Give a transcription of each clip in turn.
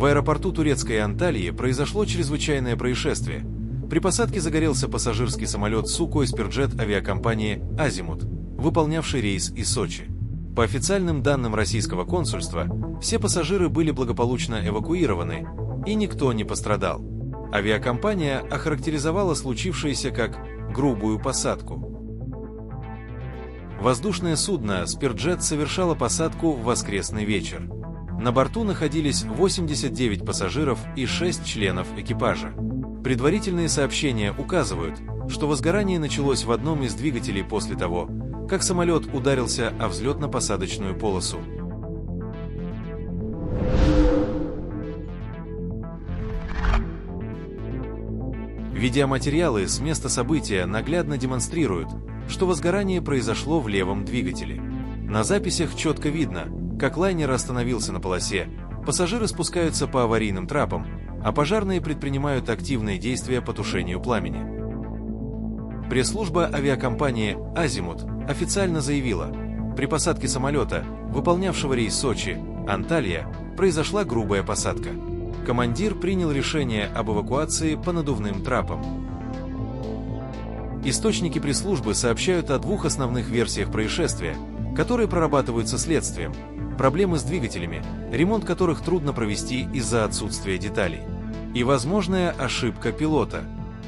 В аэропорту турецкой Анталии произошло чрезвычайное происшествие. При посадке загорелся пассажирский самолет Сухой Спирджет авиакомпании «Азимут», выполнявший рейс из Сочи. По официальным данным российского консульства, все пассажиры были благополучно эвакуированы, и никто не пострадал. Авиакомпания охарактеризовала случившееся как грубую посадку. Воздушное судно «Спирджет» совершало посадку в воскресный вечер. На борту находились 89 пассажиров и 6 членов экипажа. Предварительные сообщения указывают, что возгорание началось в одном из двигателей после того, как самолет ударился о взлетно-посадочную полосу. Видеоматериалы с места события наглядно демонстрируют, что возгорание произошло в левом двигателе. На записях четко видно, как лайнер остановился на полосе, пассажиры спускаются по аварийным трапам, а пожарные предпринимают активные действия по тушению пламени. Пресс-служба авиакомпании «Азимут» официально заявила, при посадке самолета, выполнявшего рейс Сочи, Анталия, произошла грубая посадка. Командир принял решение об эвакуации по надувным трапам. Источники пресс-службы сообщают о двух основных версиях происшествия, которые прорабатываются следствием: проблемы с двигателями, ремонт которых трудно провести из-за отсутствия деталей, и возможная ошибка пилота.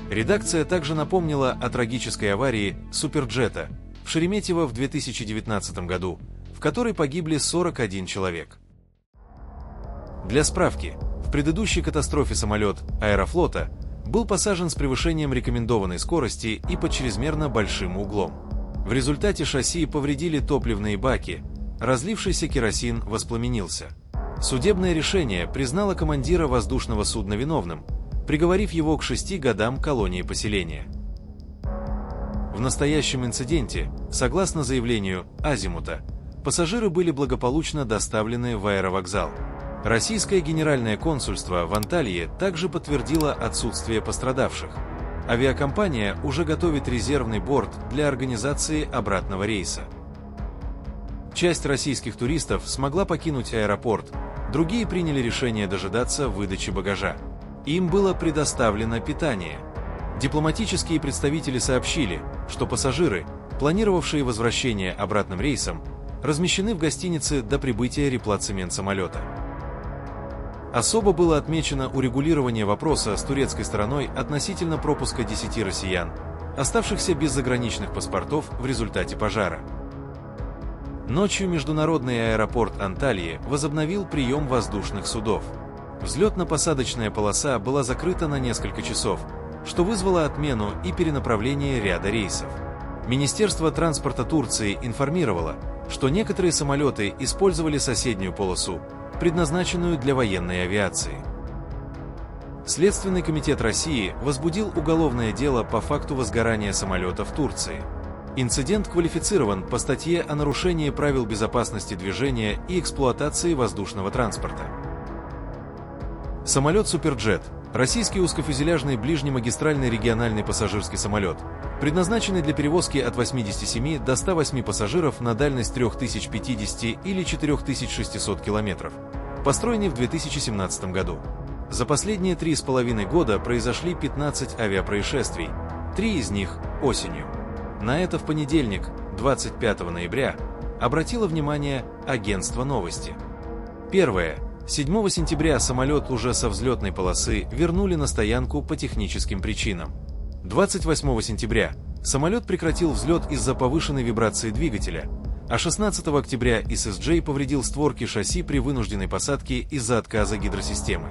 Редакция также напомнила о трагической аварии «Суперджета» в Шереметьево в 2019 году, в которой погибли 41 человек. Для справки, в предыдущей катастрофе самолет «Аэрофлота» был посажен с превышением рекомендованной скорости и под чрезмерно большим углом. В результате шасси повредили топливные баки, разлившийся керосин воспламенился. Судебное решение признало командира воздушного судна виновным, приговорив его к 6 годам колонии поселения. В настоящем инциденте, согласно заявлению «Азимута», пассажиры были благополучно доставлены в аэровокзал. Российское генеральное консульство в Анталии также подтвердило отсутствие пострадавших. Авиакомпания уже готовит резервный борт для организации обратного рейса. Часть российских туристов смогла покинуть аэропорт, другие приняли решение дожидаться выдачи багажа. Им было предоставлено питание. Дипломатические представители сообщили, что пассажиры, планировавшие возвращение обратным рейсом, размещены в гостинице до прибытия реплацемент самолета. Особо было отмечено урегулирование вопроса с турецкой стороной относительно пропуска 10 россиян, оставшихся без заграничных паспортов в результате пожара. Ночью международный аэропорт Анталии возобновил прием воздушных судов. Взлетно-посадочная полоса была закрыта на несколько часов, что вызвало отмену и перенаправление ряда рейсов. Министерство транспорта Турции информировало, что некоторые самолеты использовали соседнюю полосу, предназначенную для военной авиации. Следственный комитет России возбудил уголовное дело по факту возгорания самолета в Турции. Инцидент квалифицирован по статье о нарушении правил безопасности движения и эксплуатации воздушного транспорта. Самолет «Суперджет» – российский узкофюзеляжный ближнемагистральный региональный пассажирский самолет, предназначенный для перевозки от 87 до 108 пассажиров на дальность 3050 или 4600 км, построенный в 2017 году. За последние 3,5 года произошли 15 авиапроисшествий, 3 из них осенью. На это в понедельник, 25 ноября, обратило внимание агентство «Новости». Первое. 7 сентября самолет уже со взлетной полосы вернули на стоянку по техническим причинам. 28 сентября самолет прекратил взлет из-за повышенной вибрации двигателя, а 16 октября SSJ повредил створки шасси при вынужденной посадке из-за отказа гидросистемы.